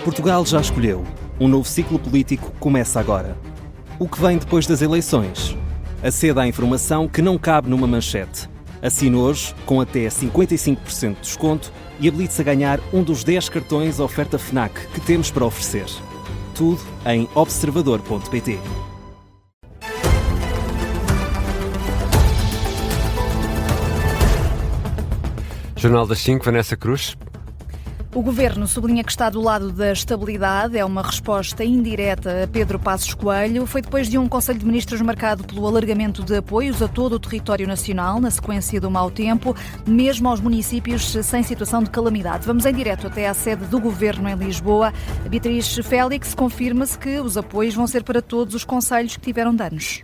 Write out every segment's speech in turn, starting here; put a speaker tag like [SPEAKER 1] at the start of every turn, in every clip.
[SPEAKER 1] Portugal já escolheu. Um novo ciclo político começa agora. O que vem depois das eleições? Aceda à informação que não cabe numa manchete. Assine hoje, com até 55% de desconto, e habilite-se a ganhar um dos 10 cartões oferta FNAC que temos para oferecer. Tudo em observador.pt.
[SPEAKER 2] Jornal das 5, Vanessa Cruz.
[SPEAKER 3] O Governo sublinha que está do lado da estabilidade. É uma resposta indireta a Pedro Passos Coelho. Foi depois de um Conselho de Ministros marcado pelo alargamento de apoios a todo o território nacional, na sequência do mau tempo, mesmo aos municípios sem situação de calamidade. Vamos em direto até à sede do Governo em Lisboa. Beatriz Félix, confirma-se que os apoios vão ser para todos os concelhos que tiveram danos.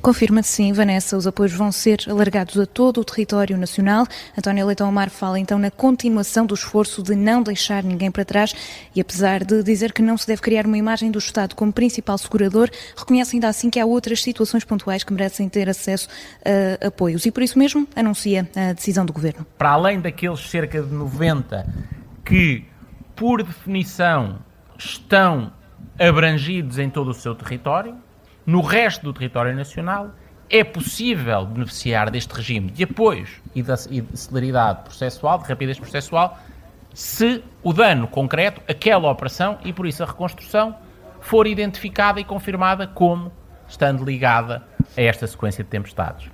[SPEAKER 4] Confirma-se sim, Vanessa, os apoios vão ser alargados a todo o território nacional. António Leitão Amaro fala então na continuação do esforço de não deixar ninguém para trás e, apesar de dizer que não se deve criar uma imagem do Estado como principal segurador, reconhece ainda assim que há outras situações pontuais que merecem ter acesso a apoios e por isso mesmo anuncia a decisão do Governo.
[SPEAKER 5] Para além daqueles cerca de 90 que, por definição, estão abrangidos em todo o seu território, no resto do território nacional é possível beneficiar deste regime de apoios e de celeridade processual, de rapidez processual, se o dano concreto, aquela operação e por isso a reconstrução, for identificada e confirmada como estando ligada a esta sequência de tempestades.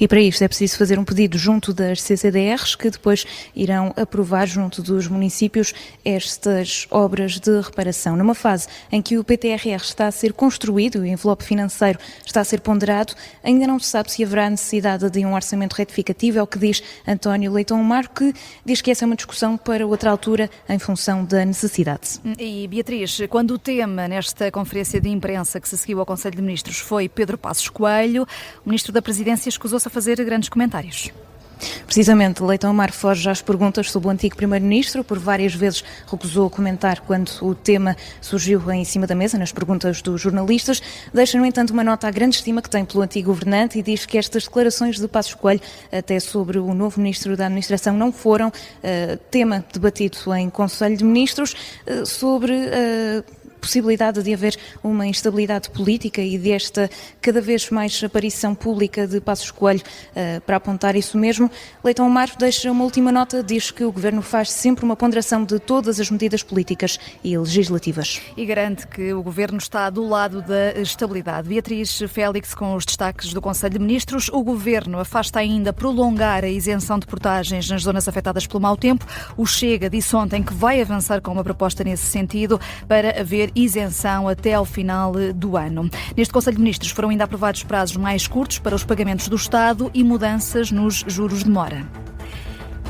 [SPEAKER 4] E para isto é preciso fazer um pedido junto das CCDRs, que depois irão aprovar junto dos municípios estas obras de reparação. Numa fase em que o PTRR está a ser construído e o envelope financeiro está a ser ponderado, ainda não se sabe se haverá necessidade de um orçamento retificativo, é o que diz António Leitão Amaro, que diz que essa é uma discussão para outra altura em função da necessidade.
[SPEAKER 3] E Beatriz, quando o tema nesta conferência de imprensa que se seguiu ao Conselho de Ministros foi Pedro Passos Coelho, o Ministro da Presidência escusou-se a fazer grandes comentários.
[SPEAKER 4] Precisamente, Leitão Amaro foge às perguntas sobre o antigo Primeiro-Ministro, por várias vezes recusou comentar quando o tema surgiu em cima da mesa, nas perguntas dos jornalistas. Deixa, no entanto, uma nota à grande estima que tem pelo antigo governante e diz que estas declarações de Passos Coelho, até sobre o novo Ministro da Administração, não foram tema debatido em Conselho de Ministros, sobre possibilidade de haver uma instabilidade política e desta cada vez mais aparição pública de Passos Coelho para apontar isso mesmo. Leitão Amaro deixa uma última nota, diz que o Governo faz sempre uma ponderação de todas as medidas políticas e legislativas.
[SPEAKER 3] E garante que o Governo está do lado da estabilidade. Beatriz Félix com os destaques do Conselho de Ministros. O Governo afasta ainda prolongar a isenção de portagens nas zonas afetadas pelo mau tempo. O Chega disse ontem que vai avançar com uma proposta nesse sentido para haver isenção até ao final do ano. Neste Conselho de Ministros foram ainda aprovados prazos mais curtos para os pagamentos do Estado e mudanças nos juros de mora.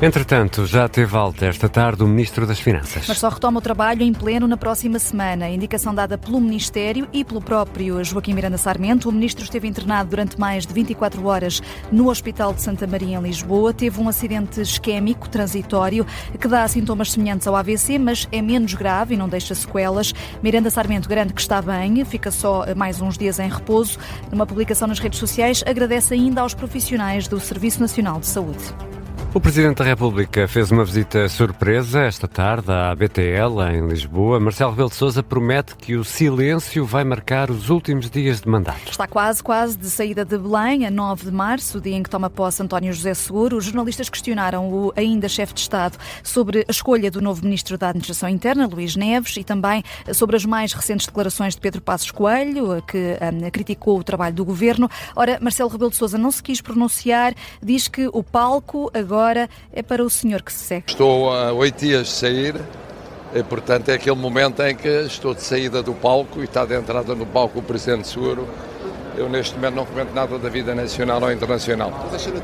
[SPEAKER 2] Entretanto, já teve alta esta tarde o Ministro das Finanças.
[SPEAKER 3] Mas só retoma o trabalho em pleno na próxima semana. A indicação dada pelo Ministério e pelo próprio Joaquim Miranda Sarmento. O Ministro esteve internado durante mais de 24 horas no Hospital de Santa Maria, em Lisboa. Teve um acidente isquémico transitório que dá sintomas semelhantes ao AVC, mas é menos grave e não deixa sequelas. Miranda Sarmento garante que está bem, fica só mais uns dias em repouso. Numa publicação nas redes sociais, agradece ainda aos profissionais do Serviço Nacional de Saúde.
[SPEAKER 2] O Presidente da República fez uma visita surpresa esta tarde à BTL, em Lisboa. Marcelo Rebelo de Sousa promete que o silêncio vai marcar os últimos dias de mandato.
[SPEAKER 3] Está quase de saída de Belém, a 9 de março, o dia em que toma posse António José Seguro. Os jornalistas questionaram o ainda chefe de Estado sobre a escolha do novo Ministro da Administração Interna, Luís Neves, e também sobre as mais recentes declarações de Pedro Passos Coelho, que criticou o trabalho do Governo. Ora, Marcelo Rebelo de Sousa não se quis pronunciar, diz que o palco agora é para o senhor que se segue.
[SPEAKER 6] Estou a 8 dias de sair, e, portanto é aquele momento em que estou de saída do palco e está de entrada no palco o Presidente Seguro. Eu neste momento não comento nada da vida nacional ou internacional.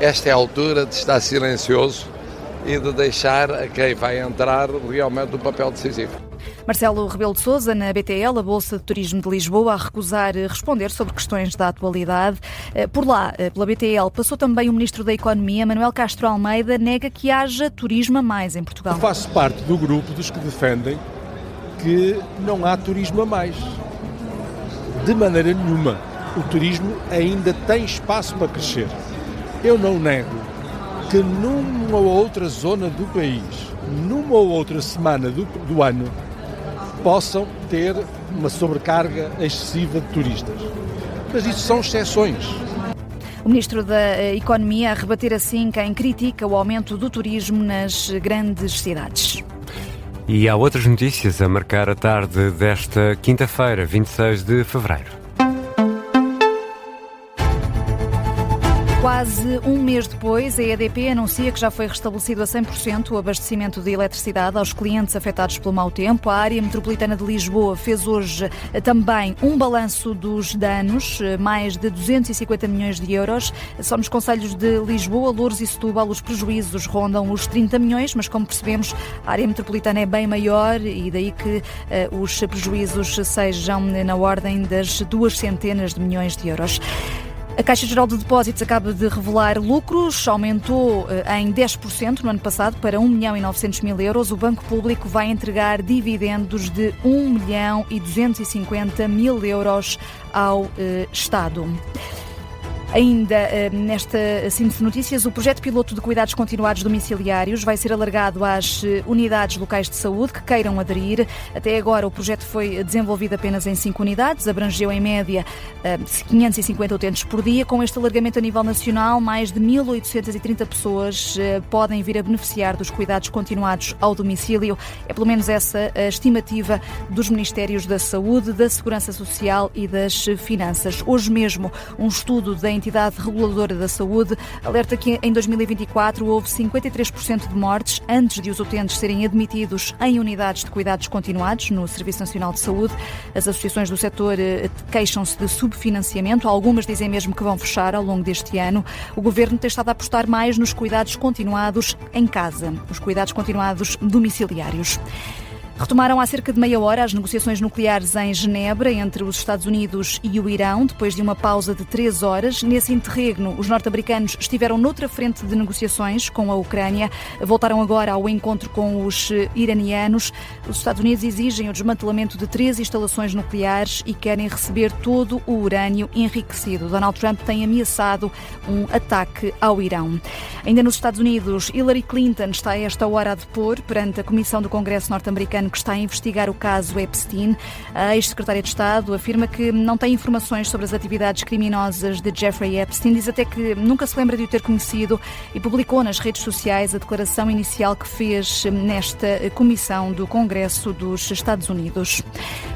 [SPEAKER 6] Esta é a altura de estar silencioso e de deixar a quem vai entrar realmente o papel decisivo.
[SPEAKER 3] Marcelo Rebelo de Sousa, na BTL, a Bolsa de Turismo de Lisboa, a recusar responder sobre questões da atualidade. Por lá, pela BTL, passou também o Ministro da Economia, Manuel Castro Almeida, nega que haja turismo a mais em Portugal.
[SPEAKER 7] Eu faço parte do grupo dos que defendem que não há turismo a mais. De maneira nenhuma. O turismo ainda tem espaço para crescer. Eu não nego que numa ou outra zona do país, numa ou outra semana do ano, possam ter uma sobrecarga excessiva de turistas. Mas isso são exceções.
[SPEAKER 3] O Ministro da Economia a rebater assim quem critica o aumento do turismo nas grandes cidades.
[SPEAKER 2] E há outras notícias a marcar a tarde desta quinta-feira, 26 de fevereiro.
[SPEAKER 3] Quase um mês depois, a EDP anuncia que já foi restabelecido a 100% o abastecimento de eletricidade aos clientes afetados pelo mau tempo. A área metropolitana de Lisboa fez hoje também um balanço dos danos, mais de 250 milhões de euros. Só nos concelhos de Lisboa, Louros e Setúbal os prejuízos rondam os 30 milhões, mas como percebemos, a área metropolitana é bem maior e daí que os prejuízos sejam na ordem das 200 de milhões de euros. A Caixa Geral de Depósitos acaba de revelar lucros, aumentou em 10% no ano passado para 1.900.000 euros. O Banco Público vai entregar dividendos de 1.250.000 euros ao Estado. Ainda nesta síntese de notícias, o projeto piloto de cuidados continuados domiciliários vai ser alargado às unidades locais de saúde que queiram aderir. Até agora o projeto foi desenvolvido apenas em 5 unidades, abrangeu em média 550 utentes por dia. Com este alargamento a nível nacional, mais de 1.830 pessoas podem vir a beneficiar dos cuidados continuados ao domicílio. É pelo menos essa a estimativa dos Ministérios da Saúde, da Segurança Social e das Finanças. Hoje mesmo, um estudo da entidade reguladora da saúde alerta que em 2024 houve 53% de mortes antes de os utentes serem admitidos em unidades de cuidados continuados no Serviço Nacional de Saúde. As associações do setor queixam-se de subfinanciamento. Algumas dizem mesmo que vão fechar ao longo deste ano. O Governo tem estado a apostar mais nos cuidados continuados em casa, os cuidados continuados domiciliários. Retomaram há cerca de meia hora as negociações nucleares em Genebra entre os Estados Unidos e o Irão, depois de uma pausa de 3 horas. Nesse interregno, os norte-americanos estiveram noutra frente de negociações com a Ucrânia. Voltaram agora ao encontro com os iranianos. Os Estados Unidos exigem o desmantelamento de 3 instalações nucleares e querem receber todo o urânio enriquecido. Donald Trump tem ameaçado um ataque ao Irão. Ainda nos Estados Unidos, Hillary Clinton está a esta hora a depor perante a Comissão do Congresso norte-americano que está a investigar o caso Epstein. A ex-secretária de Estado afirma que não tem informações sobre as atividades criminosas de Jeffrey Epstein, diz até que nunca se lembra de o ter conhecido e publicou nas redes sociais a declaração inicial que fez nesta Comissão do Congresso dos Estados Unidos.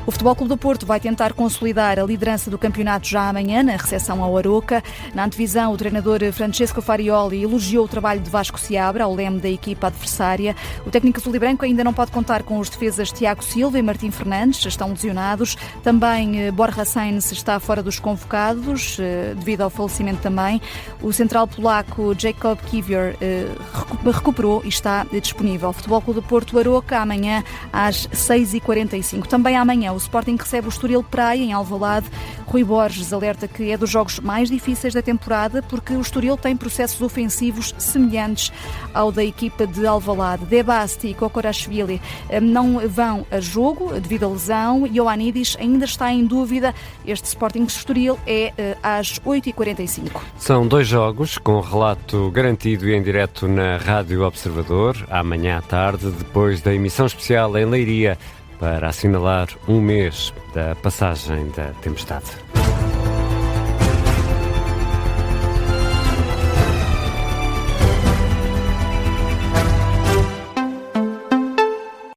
[SPEAKER 3] O Futebol Clube do Porto vai tentar consolidar a liderança do campeonato já amanhã, na recepção ao Aroca. Na antevisão, o treinador Francesco Farioli elogiou o trabalho de Vasco Seabra, ao leme da equipa adversária. O técnico azul e branco ainda não pode contar com os defesas Tiago Silva e Martim Fernandes, estão lesionados. Também Borja Sainz está fora dos convocados, devido ao falecimento também. O central polaco Jacob Kiwior recuperou e está disponível. O Futebol Clube do Porto Aroca, amanhã às 6h45. Também amanhã o Sporting recebe o Estoril Praia, em Alvalade. Rui Borges alerta que é dos jogos mais difíceis da temporada, porque o Estoril tem processos ofensivos semelhantes ao da equipa de Alvalade. Debasti e Kokorashvili não vão a jogo devido à lesão. Ioannidis ainda está em dúvida. Este Sporting Estoril é às 8h45.
[SPEAKER 2] São 2 jogos com relato garantido e em direto na Rádio Observador, amanhã à tarde, depois da emissão especial em Leiria, para assinalar um mês da passagem da tempestade.